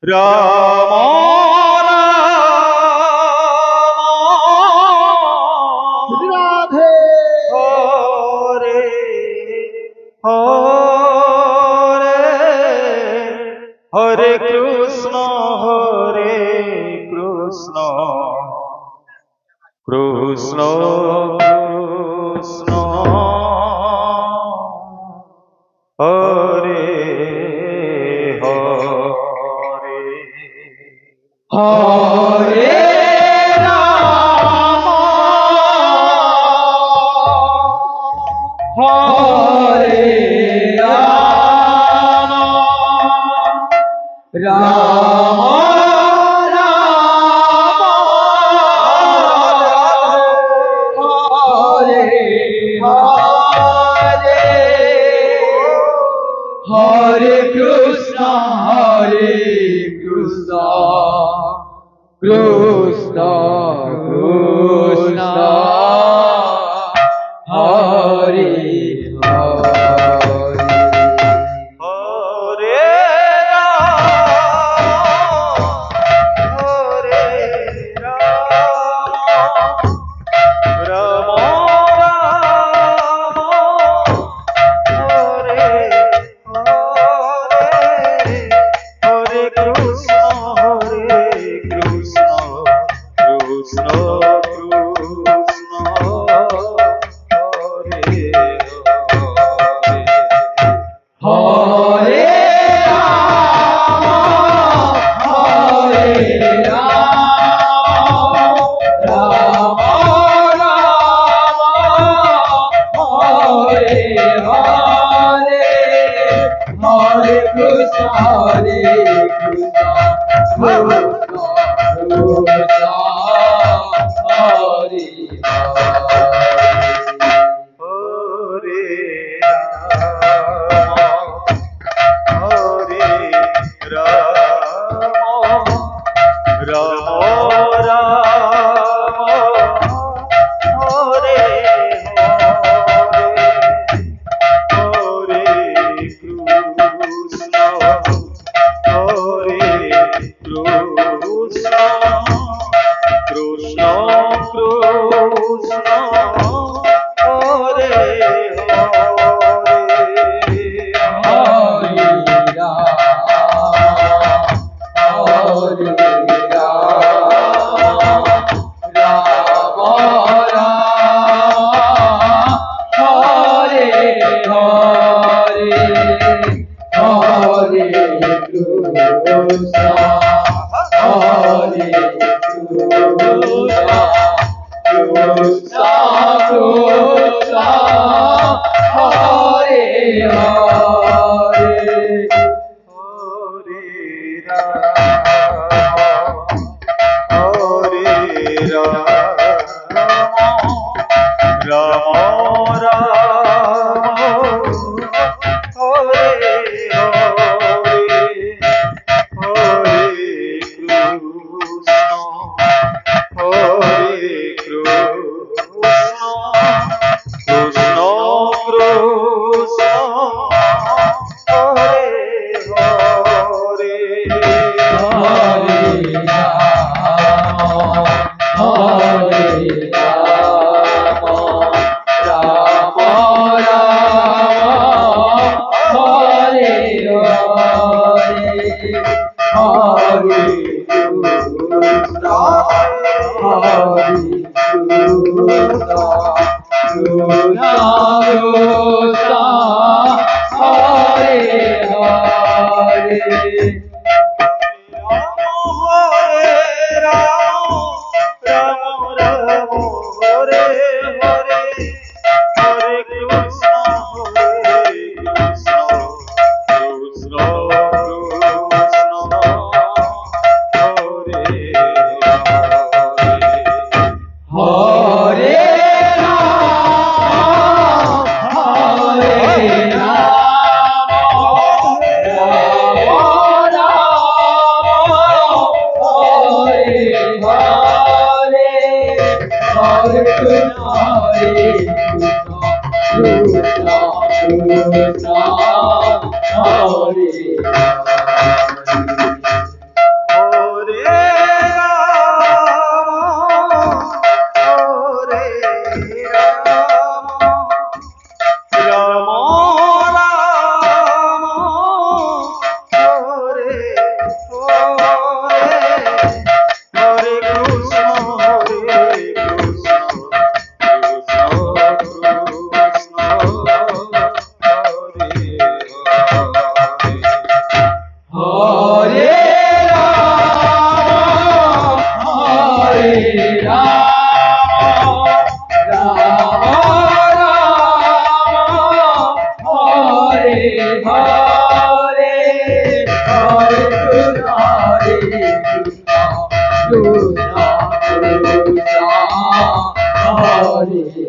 Ram Radhe Hare Hare Hare Krishna Krishna Krishna Hare Hare Hare Ram Hare Ram Ram Hare Krishna Krishna Krishna Hare Hare Hare Ram Ram Hare Hare Hare Krishna Krishna Krishna Hare Hare Hare Ram Hare Ram Ram Ram Hare Hare Hare Krishna Krishna Hare Hare Ram Hare Ram Ram Ram Hare Hare Krishna Hare Krishna Krishna Krishna Hare Hare Hare Ram Ram Ram Hare Hare Hare Krishna Hare Krishna Krishna Krishna Hare Hare Hare